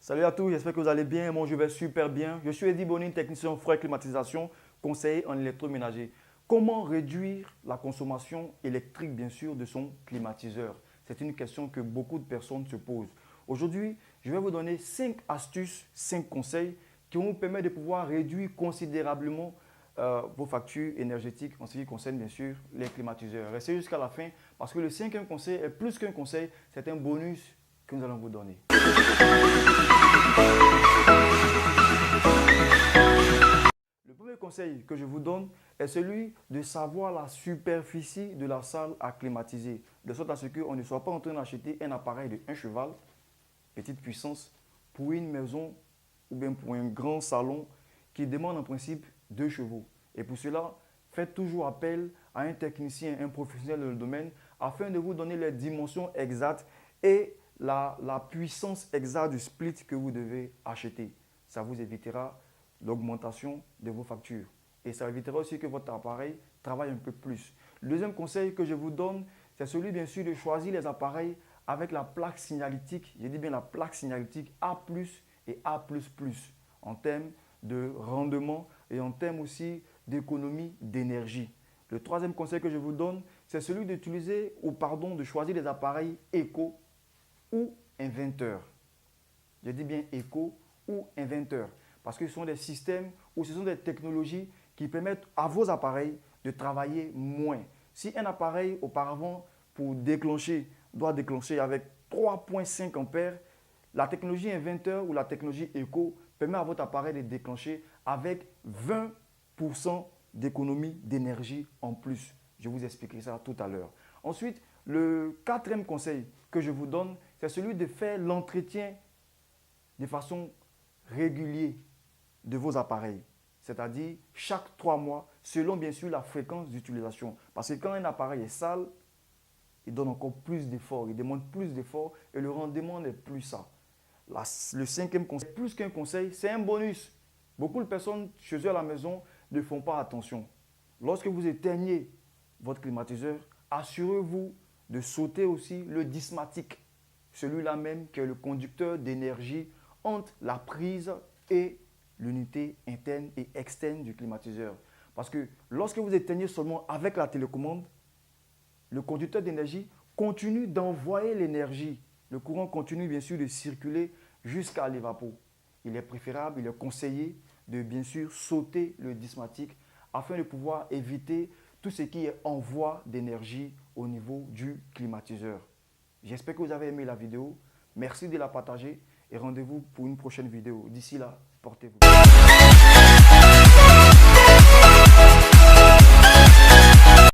Salut à tous, j'espère que vous allez bien. Moi, je vais super bien. Je suis Eddy Bonin, technicien froid et climatisation, conseiller en électroménager. Comment réduire la consommation électrique, bien sûr, de son climatiseur? C'est une question que beaucoup de personnes se posent. Aujourd'hui, je vais vous donner 5 astuces, 5 conseils qui vont vous permettre de pouvoir réduire considérablement vos factures énergétiques en ce qui concerne, bien sûr, les climatiseurs. Restez jusqu'à la fin parce que le cinquième conseil est plus qu'un conseil, c'est un bonus que nous allons vous donner. Le premier conseil que je vous donne est celui de savoir la superficie de la salle à climatiser, de sorte à ce qu'on ne soit pas en train d'acheter un appareil de 1 cheval, petite puissance, pour une maison ou bien pour un grand salon qui demande en principe 2 chevaux. Et pour cela, faites toujours appel à un technicien, un professionnel dans le domaine, afin de vous donner les dimensions exactes et la puissance exacte du split que vous devez acheter. Ça vous évitera l'augmentation de vos factures. Et ça évitera aussi que votre appareil travaille un peu plus. Le deuxième conseil que je vous donne, c'est celui bien sûr de choisir les appareils avec la plaque signalétique, je dis bien la plaque signalétique A+, et A++, en termes de rendement et en termes aussi d'économie d'énergie. Le troisième conseil que je vous donne, c'est celui d'utiliser, de choisir des appareils éco ou inventeurs. Je dis bien éco ou inventeurs, parce que ce sont des systèmes ou ce sont des technologies qui permettent à vos appareils de travailler moins. Si un appareil auparavant, pour déclencher, doit déclencher avec 3,5 ampères, la technologie inventeur ou la technologie éco permet à votre appareil de déclencher avec 20% d'économie d'énergie en plus. Je vous expliquerai ça tout à l'heure. Ensuite, le quatrième conseil que je vous donne, c'est celui de faire l'entretien de façon régulière de vos appareils. C'est-à-dire chaque 3 mois, selon bien sûr la fréquence d'utilisation. Parce que quand un appareil est sale, il donne encore plus d'efforts, il demande plus d'efforts et le rendement n'est plus ça. Le cinquième conseil, plus qu'un conseil, c'est un bonus. Beaucoup de personnes chez eux à la maison ne font pas attention. Lorsque vous éteignez votre climatiseur, assurez-vous de sauter aussi le dismatique, celui-là même qui est le conducteur d'énergie entre la prise et l'unité interne et externe du climatiseur. Parce que lorsque vous éteignez seulement avec la télécommande, le conducteur d'énergie continue d'envoyer l'énergie. Le courant continue bien sûr de circuler jusqu'à l'évapo. Il est préférable, il est conseillé de bien sûr sauter le dismatique afin de pouvoir éviter tout ce qui est envoi d'énergie au niveau du climatiseur. J'espère que vous avez aimé la vidéo. Merci de la partager et rendez-vous pour une prochaine vidéo. D'ici là, portez-vous.